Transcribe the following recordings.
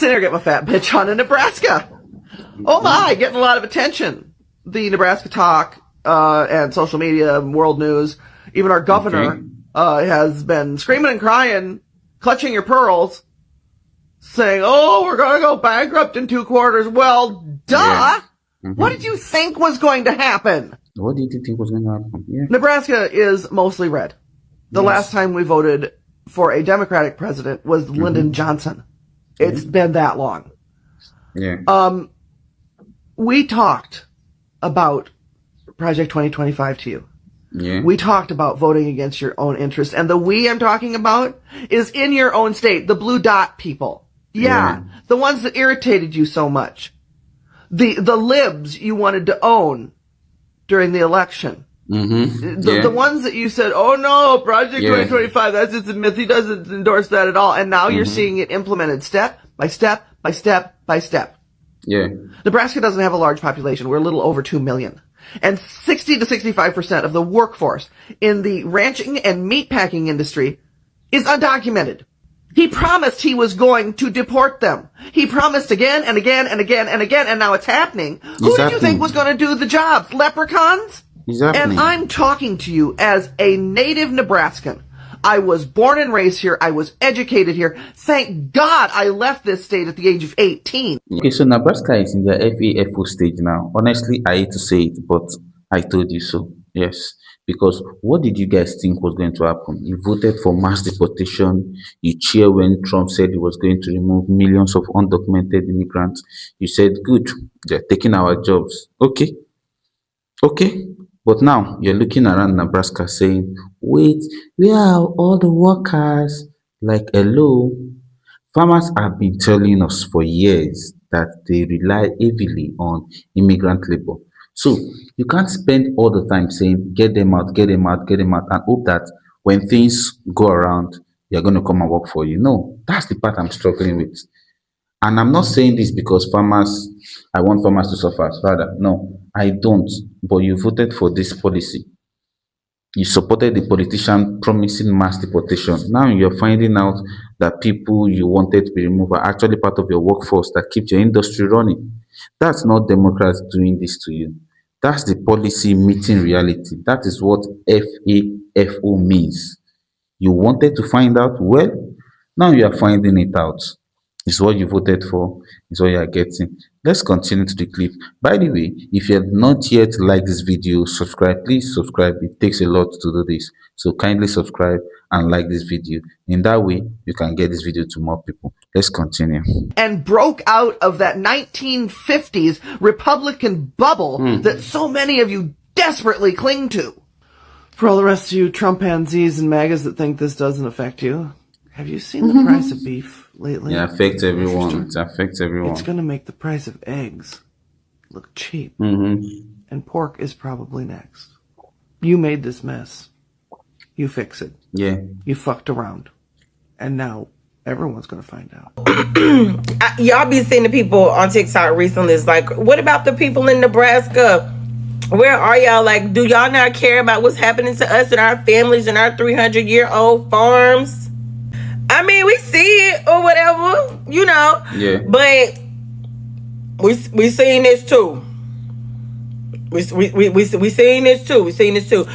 sitting there getting my fat bitch on in Nebraska. Oh my, getting a lot of attention. The Nebraska Talk, and social media, and world news. Even our governor, has been screaming and crying, clutching your pearls, saying, oh, we're gonna go bankrupt in 2 quarters. Well, duh! Yeah. What did you think was going to happen? What did you think was going to happen? Yeah. Nebraska is mostly red. The last time we voted for a Democratic president was Lyndon Johnson. It's been that long. Yeah. We talked about Project 2025 to you. Yeah. We talked about voting against your own interests. And the we I'm talking about is in your own state, the blue dot people. Yeah. The ones that irritated you so much. The libs you wanted to own during the election. The ones that you said, oh no, Project 2025, that's just a myth. He doesn't endorse that at all. And now you're seeing it implemented step by step by step by step. Yeah. Nebraska doesn't have a large population. We're a little over 2 million. And 60 to 65% of the workforce in the ranching and meatpacking industry is undocumented. He promised he was going to deport them. He promised again and again and again and again, and now it's happening. Who did you think was going to do the jobs? Leprechauns? And I'm talking to you as a native Nebraskan. I was born and raised here. I was educated here. Thank God I left this state at the age of 18. Okay, so Nebraska is in the FAFO stage now. Honestly, I hate to say it, but I told you so. Yes. Because what did you guys think was going to happen? You voted for mass deportation. You cheered when Trump said he was going to remove millions of undocumented immigrants. You said, good, they're taking our jobs. Okay. But now you're looking around Nebraska saying, wait, where are all the workers? Like, hello? Farmers have been telling us for years that they rely heavily on immigrant labor. So you can't spend all the time saying, get them out, get them out, get them out, and hope that when things go around, they're going to come and work for you. No, that's the part I'm struggling with. And I'm not saying this because I want farmers to suffer. Rather, no, I don't. But you voted for this policy. You supported the politician promising mass deportation. Now you're finding out that people you wanted to be removed are actually part of your workforce that keeps your industry running. That's not Democrats doing this to you. That's the policy meeting reality. That is what FAFO means. You wanted to find out? Well, now you are finding it out. It's what you voted for. It's what you are getting. Let's continue to the clip. By the way, if you have not yet liked this video, subscribe. Please subscribe. It takes a lot to do this. So kindly subscribe and like this video. In that way, you can get this video to more people. Let's continue. And broke out of that 1950s Republican bubble that so many of you desperately cling to. For all the rest of you Trump pansies and MAGAs that think this doesn't affect you, have you seen the price of beef lately? It affects everyone. It affects everyone. It's going to make the price of eggs look cheap. And pork is probably next. You made this mess. You fix it. Yeah. You fucked around. And now everyone's going to find out. Y'all be seeing the people on TikTok recently. It's like, what about the people in Nebraska? Where are y'all? Like, do y'all not care about what's happening to us and our families and our 300-year-old farms? I mean, we see it or whatever, you know. Yeah. But we seen this too. We seen this too. We seen this too.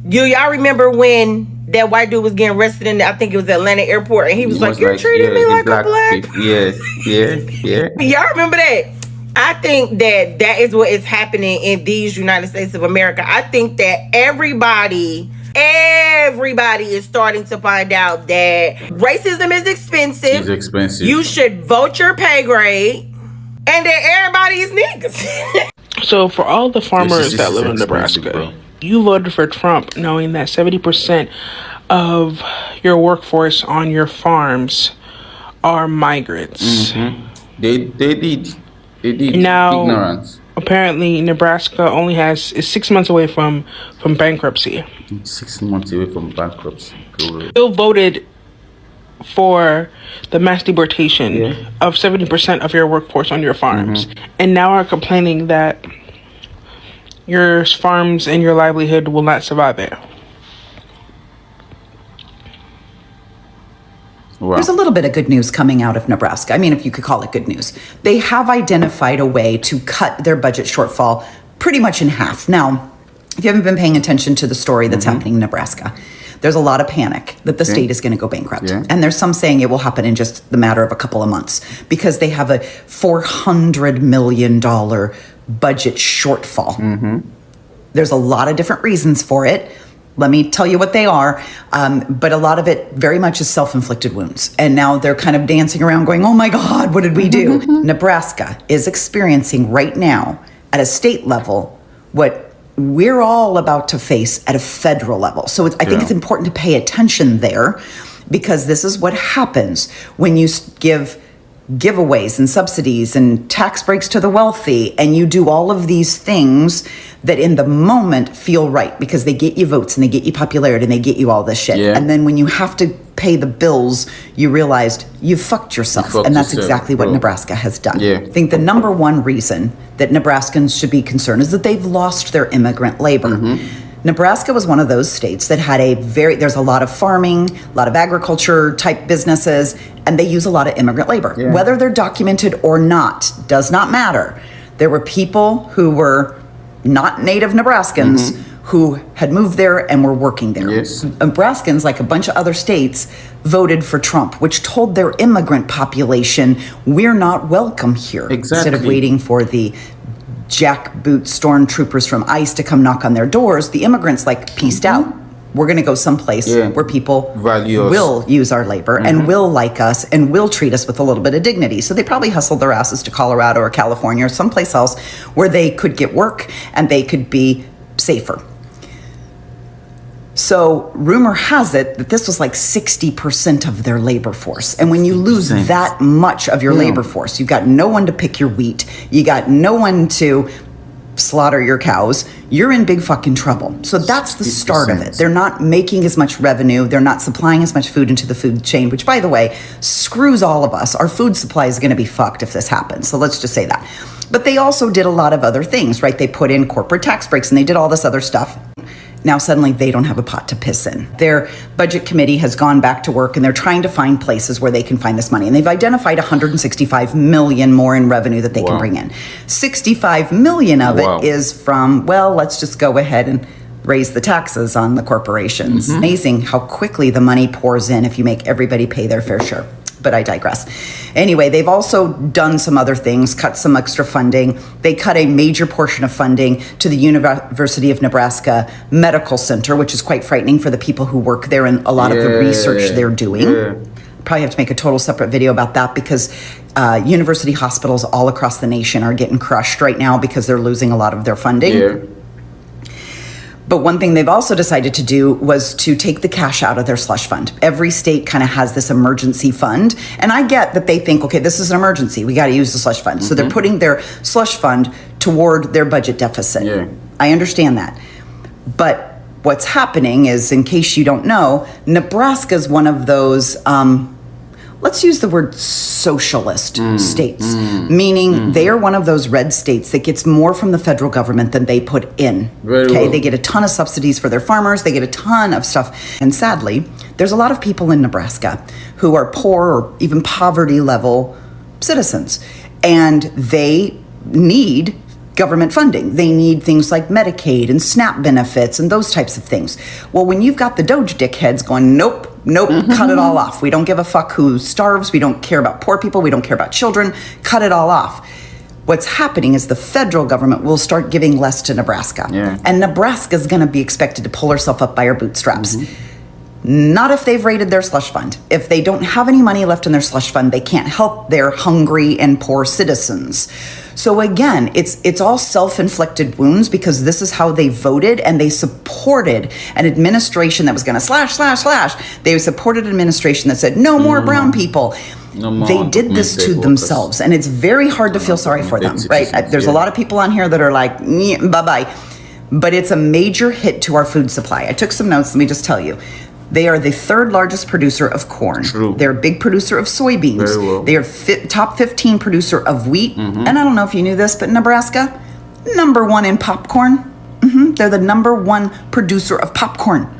Y'all remember when that white dude was getting arrested in I think it was Atlanta airport, and he was like, "You're treating me like a black." Yes. Y'all remember that? I think that is what is happening in these United States of America. I think that everybody is starting to find out that racism is expensive. It's expensive. You should vote your pay grade, and that everybody is niggas. So for all the farmers that live in Nebraska, you voted for Trump knowing that 70% of your workforce on your farms are migrants. They did. Now, ignorance. Apparently, Nebraska is 6 months away from bankruptcy. 6 months away from bankruptcy. Still voted for the mass deportation of 70% of your workforce on your farms, and now are complaining that your farms and your livelihood will not survive it. Wow. There's a little bit of good news coming out of Nebraska. I mean, if you could call it good news. They have identified a way to cut their budget shortfall pretty much in half. Now, if you haven't been paying attention to the story that's happening in Nebraska, there's a lot of panic that the state is going to go bankrupt. Yeah. And there's some saying it will happen in just the matter of a couple of months because they have a $400 million budget shortfall. There's a lot of different reasons for it. Let me tell you what they are. But a lot of it very much is self-inflicted wounds. And now they're kind of dancing around going, oh my God, what did we do? Nebraska is experiencing right now at a state level what we're all about to face at a federal level. So I think it's important to pay attention there because this is what happens when you give giveaways and subsidies and tax breaks to the wealthy and you do all of these things that in the moment feel right because they get you votes and they get you popularity and they get you all this shit. And then when you have to pay the bills, you realized you fucked yourself. And that's exactly what Nebraska has done. I think the number one reason that Nebraskans should be concerned is that they've lost their immigrant labor. Nebraska was one of those states that had there's a lot of farming, a lot of agriculture type businesses, and they use a lot of immigrant labor. Whether they're documented or not does not matter. There were people who were not native Nebraskans who had moved there and were working there. Nebraskans, like a bunch of other states, voted for Trump, which told their immigrant population, we're not welcome here. Instead of waiting for the jackboot stormtroopers from ICE to come knock on their doors, the immigrants pieced out. We're going to go someplace where people will use our labor and will like us and will treat us with a little bit of dignity. So they probably hustled their asses to Colorado or California or someplace else where they could get work and they could be safer. So rumor has it that this was 60% of their labor force. And when you lose that much of your labor force, you've got no one to pick your wheat, you got no one to slaughter your cows, you're in big fucking trouble. So that's the start of it. They're not making as much revenue. They're not supplying as much food into the food chain, which, by the way, screws all of us. Our food supply is going to be fucked if this happens. So let's just say that. But they also did a lot of other things, right? They put in corporate tax breaks and they did all this other stuff. Now suddenly they don't have a pot to piss in. Their budget committee has gone back to work and they're trying to find places where they can find this money. And they've identified 165 million more in revenue that they can bring in. 65 million of it is from, let's just go ahead and raise the taxes on the corporations. Amazing how quickly the money pours in if you make everybody pay their fair share. But I digress. Anyway, they've also done some other things, cut some extra funding. They cut a major portion of funding to the University of Nebraska Medical Center, which is quite frightening for the people who work there and a lot of the research they're doing. Probably have to make a total separate video about that because university hospitals all across the nation are getting crushed right now because they're losing a lot of their funding. But one thing they've also decided to do was to take the cash out of their slush fund. Every state kind of has this emergency fund. And I get that they think, okay, this is an emergency. We got to use the slush fund. So they're putting their slush fund toward their budget deficit. I understand that. But what's happening is, in case you don't know, Nebraska is one of those, let's use the word socialist states, meaning they are one of those red states that gets more from the federal government than they put in. They get a ton of subsidies for their farmers. They get a ton of stuff. And sadly, there's a lot of people in Nebraska who are poor or even poverty level citizens. And they need government funding. They need things like Medicaid and SNAP benefits and those types of things. Well, when you've got the Doge dickheads going, nope, cut it all off. We don't give a fuck who starves. We don't care about poor people. We don't care about children. Cut it all off. What's happening is the federal government will start giving less to Nebraska. And Nebraska's going to be expected to pull herself up by her bootstraps. Not if they've raided their slush fund. If they don't have any money left in their slush fund, they can't help their hungry and poor citizens. So again, it's all self-inflicted wounds because this is how they voted and they supported an administration that was going to slash. They supported an administration that said, no more brown people. They did this to themselves, and it's very hard to feel sorry for them, right? There's a lot of people on here that are like, bye-bye. But it's a major hit to our food supply. I took some notes. Let me just tell you. They are the third largest producer of corn. They're a big producer of soybeans. They are top 15 producer of wheat. And I don't know if you knew this, but Nebraska, number one in popcorn. They're the number one producer of popcorn.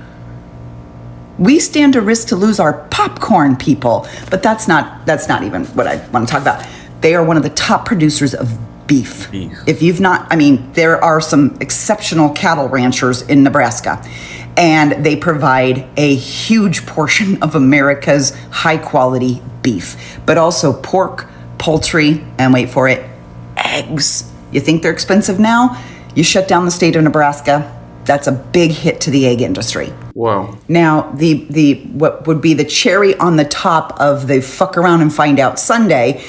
We stand a risk to lose our popcorn people. But that's not even what I want to talk about. They are one of the top producers of beef. If you've not, I mean, there are some exceptional cattle ranchers in Nebraska, and they provide a huge portion of America's high quality beef, but also pork, poultry, and wait for it, eggs. You think they're expensive now? You shut down the state of Nebraska, that's a big hit to the egg industry. Wow. Now, the what would be the cherry on the top of the fuck around and find out Sunday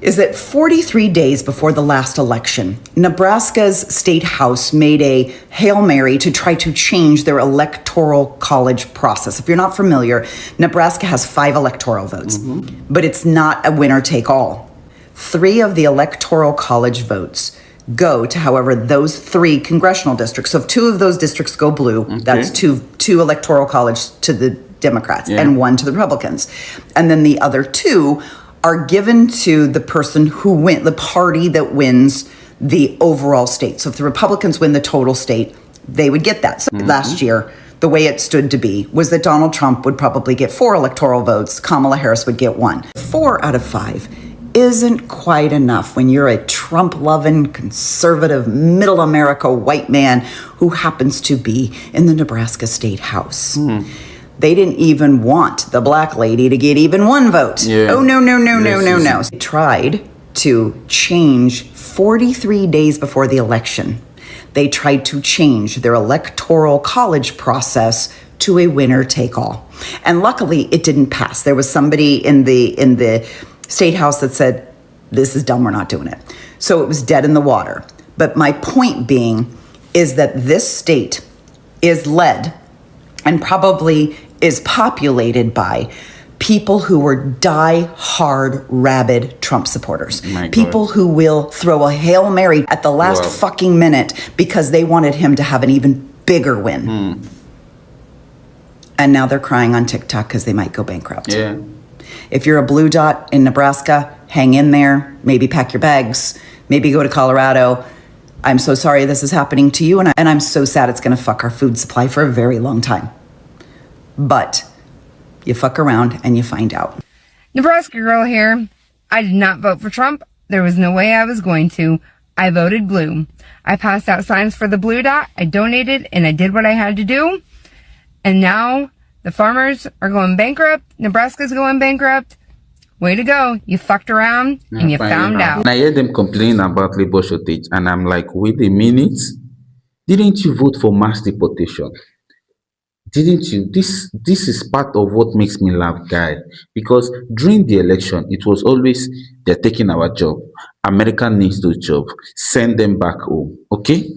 is that 43 days before the last election, Nebraska's state house made a Hail Mary to try to change their electoral college process. If you're not familiar, Nebraska has 5 electoral votes, but it's not a winner take all. 3 of the electoral college votes go to, however, those 3 congressional districts. So if 2 of those districts go blue, that's two electoral college to the Democrats and 1 to the Republicans. And then the other 2 are given to the person who the party that wins the overall state. So if the Republicans win the total state, they would get that. So last year, the way it stood to be was that Donald Trump would probably get 4 electoral votes, Kamala Harris would get 1. 4 out of 5 isn't quite enough when you're a Trump-loving, conservative, middle America white man who happens to be in the Nebraska State House. They didn't even want the black lady to get even 1 vote. Oh, no. They tried to change 43 days before the election. They tried to change their electoral college process to a winner take all. And luckily it didn't pass. There was somebody in the state house that said, this is dumb, we're not doing it. So it was dead in the water. But my point being is that this state is led and probably is populated by people who were die-hard, rabid Trump supporters. People who will throw a Hail Mary at the last fucking minute because they wanted him to have an even bigger win. And now they're crying on TikTok because they might go bankrupt. If you're a blue dot in Nebraska, hang in there, maybe pack your bags, maybe go to Colorado. I'm so sorry this is happening to you, and I'm so sad it's going to fuck our food supply for a very long time. But you fuck around and you find out. Nebraska girl here. I did not vote for Trump. There was no way I was going to. I voted blue. I passed out signs for the blue dot. I donated and I did what I had to do. And now the farmers are going bankrupt. Nebraska's going bankrupt. Way to go. You fucked around and you found out. And I hear them complaining about labor shortage, and I'm like, wait a minute. Didn't you vote for mass deportation? Didn't you? This is part of what makes me laugh, guy. Because during the election, it was always, they're taking our job. America needs those jobs. Send them back home. Okay?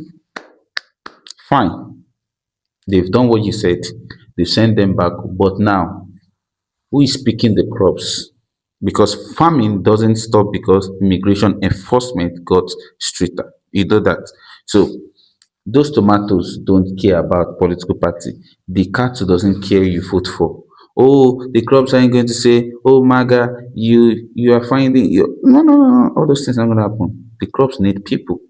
Fine. They've done what you said. They send them back. But now, who is picking the crops? Because farming doesn't stop because immigration enforcement got stricter. You know that. So those tomatoes don't care about political party. The cattle doesn't care you vote for. Oh, the crops aren't going to say, oh, MAGA, you are finding you. No. All those things aren't going to happen. The crops need people.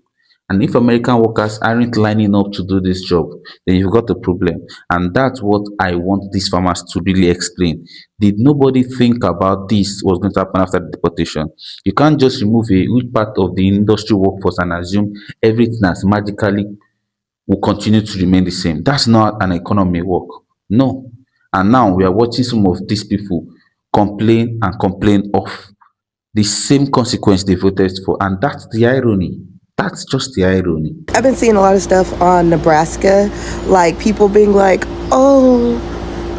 And if American workers aren't lining up to do this job, then you've got a problem. And that's what I want these farmers to really explain. Did nobody think about this was going to happen after the deportation? You can't just remove a huge part of the industry workforce and assume everything has magically will continue to remain the same. That's not an economy work. No. And now we are watching some of these people complain of the same consequence they voted for. And that's the irony. That's just the irony. I've been seeing a lot of stuff on Nebraska, like people being like, oh,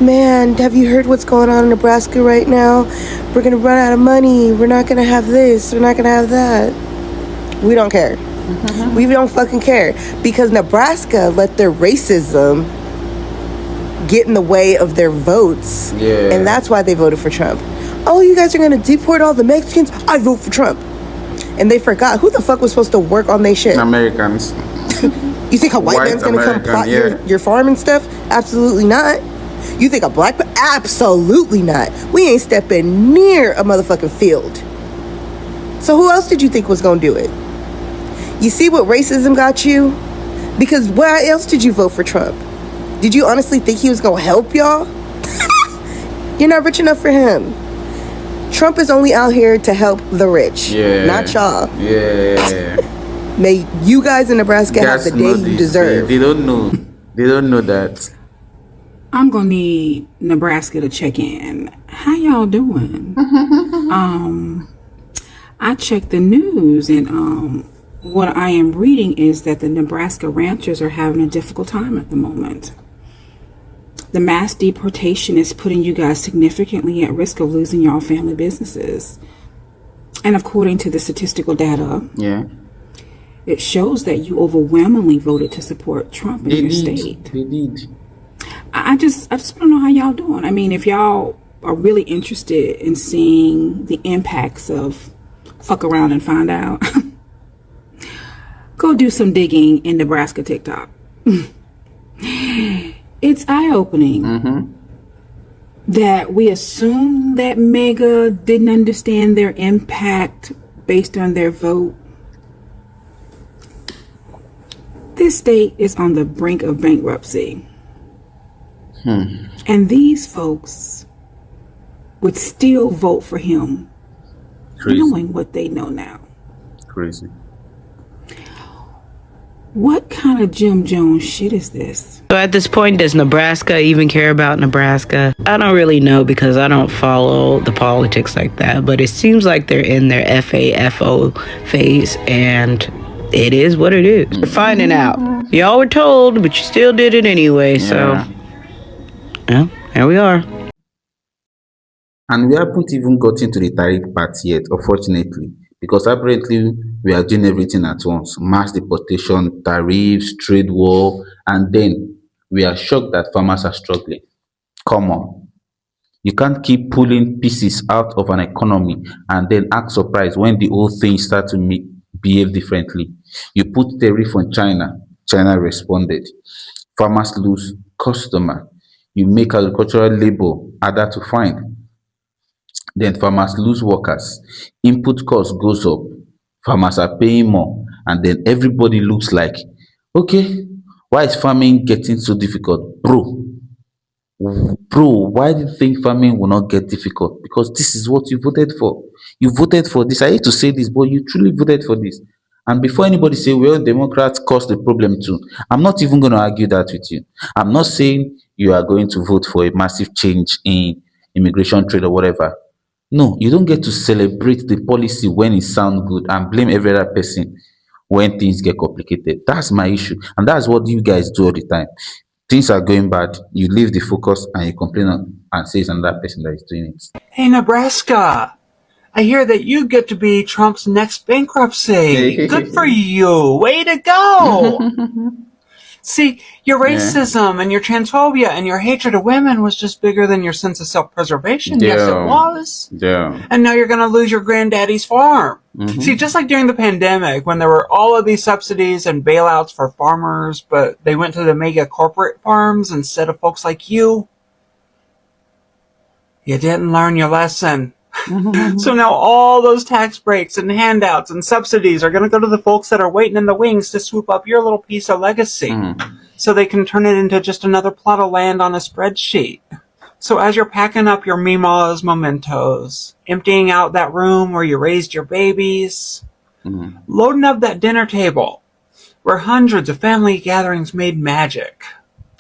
man, have you heard what's going on in Nebraska right now? We're going to run out of money. We're not going to have this. We're not going to have that. We don't care. We don't fucking care. Because Nebraska let their racism get in the way of their votes. Yeah. And that's why they voted for Trump. Oh, you guys are going to deport all the Mexicans? I vote for Trump. And they forgot who the fuck was supposed to work on their shit. Americans. You think a white man's gonna come plot your farm and stuff? Absolutely not. You think a black man? Absolutely not. We ain't stepping near a motherfucking field. So who else did you think was gonna do it? You see what racism got you? Because why else did you vote for Trump? Did you honestly think he was gonna help y'all? You're not rich enough for him. Trump is only out here to help the rich, not y'all. Yeah. May you guys in Nebraska have the day you deserve. They don't know. They don't know that. I'm gonna need Nebraska to check in. How y'all doing? I checked the news, and what I am reading is that the Nebraska ranchers are having a difficult time at the moment. The mass deportation is putting you guys significantly at risk of losing your family businesses. And according to the statistical data, it shows that you overwhelmingly voted to support Trump in your state. They did. I just want to know how y'all doing. I mean, if y'all are really interested in seeing the impacts of fuck around and find out, go do some digging in Nebraska TikTok. It's eye-opening that we assume that MAGA didn't understand their impact based on their vote. This state is on the brink of bankruptcy. And these folks would still vote for him, knowing what they know now. Crazy. What kind of Jim Jones shit is this? So at this point, does Nebraska even care about Nebraska? I don't really know because I don't follow the politics like that, but it seems like they're in their FAFO phase, and it is what it is. We're finding out. Y'all were told, but you still did it anyway, so... Yeah, here we are. And we haven't even gotten to the tariff part yet, unfortunately, because apparently we are doing everything at once. Mass deportation, tariffs, trade war, and then we are shocked that farmers are struggling. Come on. You can't keep pulling pieces out of an economy and then act surprised when the whole thing starts to behave differently. You put tariff on China. China responded. Farmers lose customer. You make agricultural labor harder to find. Then farmers lose workers. Input cost goes up. Farmers are paying more. And then everybody looks like, okay, why is farming getting so difficult? Bro, why do you think farming will not get difficult? Because this is what you voted for. You voted for this. I hate to say this, but you truly voted for this. And before anybody say, well, Democrats caused the problem too, I'm not even going to argue that with you. I'm not saying you are going to vote for a massive change in immigration trade or whatever. No, you don't get to celebrate the policy when it sounds good and blame every other person when things get complicated. That's my issue. And that's what you guys do all the time. Things are going bad, you leave the focus and you complain and say it's another person that is doing it. Hey, Nebraska, I hear that you get to be Trump's next bankruptcy. Good for you. Way to go. See, your racism and your transphobia and your hatred of women was just bigger than your sense of self-preservation. Yes, it was. And now you're going to lose your granddaddy's farm. See, just like during the pandemic, when there were all of these subsidies and bailouts for farmers, but they went to the mega corporate farms instead of folks like you, you didn't learn your lesson. So now all those tax breaks and handouts and subsidies are going to go to the folks that are waiting in the wings to swoop up your little piece of legacy so they can turn it into just another plot of land on a spreadsheet. So as you're packing up your Mima's mementos, emptying out that room where you raised your babies, loading up that dinner table where hundreds of family gatherings made magic,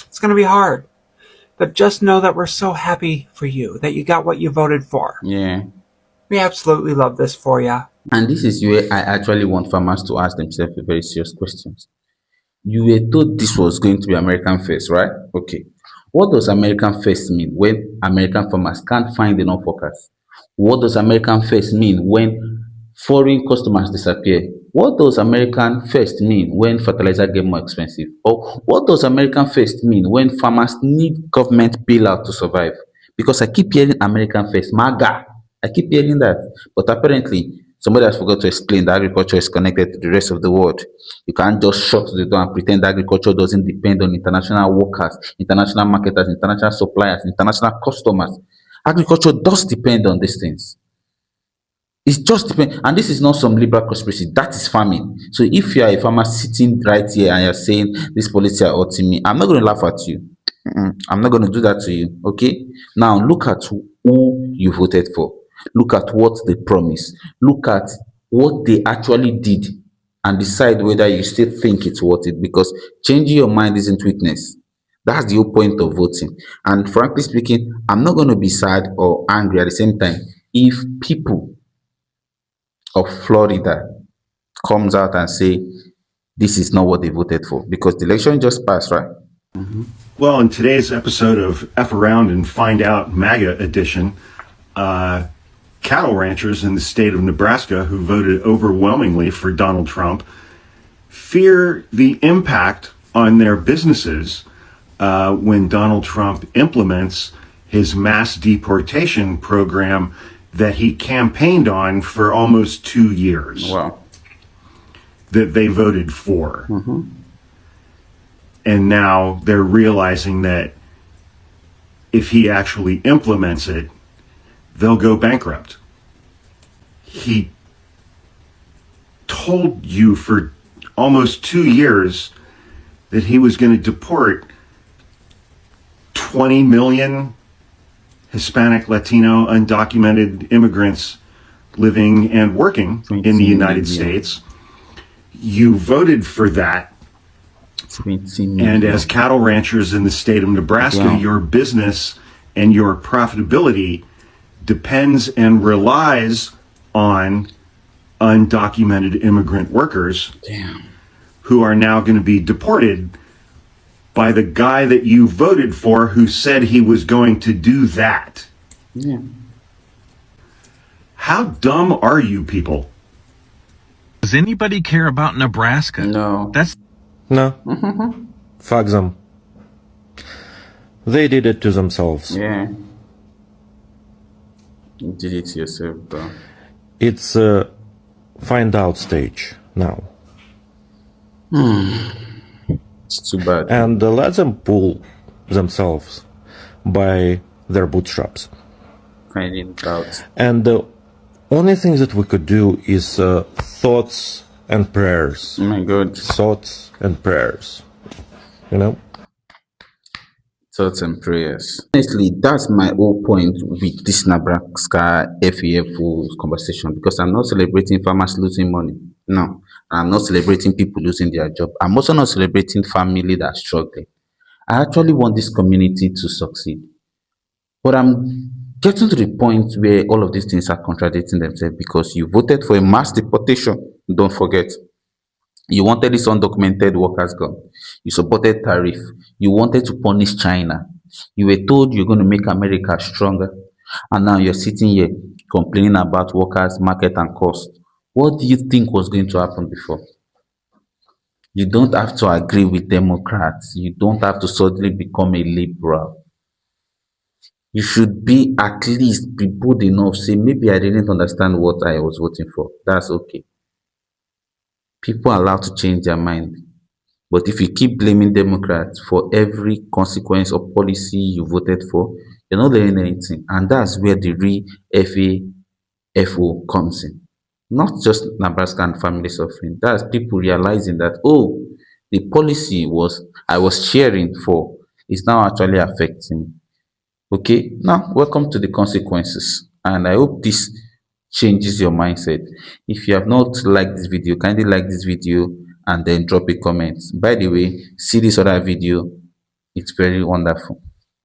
it's going to be hard. But just know that we're so happy for you, that you got what you voted for. Yeah. We absolutely love this for you. And this is where I actually want farmers to ask themselves a very serious questions. You were told this was going to be American first, right? Okay. What does American first mean when American farmers can't find enough workers? What does American first mean when foreign customers disappear? What does American first mean when fertilizer get more expensive? Or what does American first mean when farmers need government bailout to survive? Because I keep hearing American first, MAGA. I keep hearing that. But apparently, somebody has forgot to explain that agriculture is connected to the rest of the world. You can't just shut the door and pretend agriculture doesn't depend on international workers, international marketers, international suppliers, international customers. Agriculture does depend on these things. It's just depend, and this is not some liberal conspiracy. That is farming. So if you are a farmer sitting right here and you're saying this policy are hurting me, I'm not going to laugh at you. I'm not going to do that to you. Okay. Now look at who you voted for. Look at what they promised. Look at what they actually did and decide whether you still think it's worth it, because changing your mind isn't weakness. That's the whole point of voting. And frankly speaking, I'm not going to be sad or angry at the same time if people of Florida comes out and say this is not what they voted for, because the election just passed, right? Well, in today's episode of F Around and Find Out MAGA edition, cattle ranchers in the state of Nebraska who voted overwhelmingly for Donald Trump fear the impact on their businesses when Donald Trump implements his mass deportation program that he campaigned on for almost 2 years. Wow. That they voted for. And now they're realizing that if he actually implements it, they'll go bankrupt. He told you for almost 2 years that he was going to deport 20 million Hispanic, Latino, undocumented immigrants living and working in the United States. You voted for that. And as cattle ranchers in the state of Nebraska, your business and your profitability depends and relies on undocumented immigrant workers who are now going to be deported by the guy that you voted for who said he was going to do that. How dumb are you people? Does anybody care about Nebraska? No. No. Fuck them. They did it to themselves. Yeah. You did it to yourself, bro. It's a find out stage now. It's too bad. And let them pull themselves by their bootstraps. Finding out. And the only thing that we could do is thoughts and prayers. Oh my God. Thoughts and prayers. You know? Thoughts and prayers. Honestly, that's my whole point with this Nebraska FEFO conversation, because I'm not celebrating farmers losing money. No. I'm not celebrating people losing their job. I'm also not celebrating family that are struggling. I actually want this community to succeed. But I'm getting to the point where all of these things are contradicting themselves, because you voted for a mass deportation. Don't forget. You wanted this undocumented workers gone. You supported tariff. You wanted to punish China. You were told you're going to make America stronger. And now you're sitting here complaining about workers, market, and cost. What do you think was going to happen before? You don't have to agree with Democrats. You don't have to suddenly become a liberal. You should be at least be bold enough, say, maybe I didn't understand what I was voting for. That's okay. People are allowed to change their mind. But if you keep blaming Democrats for every consequence or policy you voted for, you're not learning anything. And that's where the real FAFO comes in. Not just Nebraska and family suffering. That's people realizing that, oh, the policy I was cheering for is now actually affecting me. Okay, now welcome to the consequences. And I hope this changes your mindset. If you have not liked this video, kindly like this video and then drop a comment. By the way, see this other video. It's very wonderful.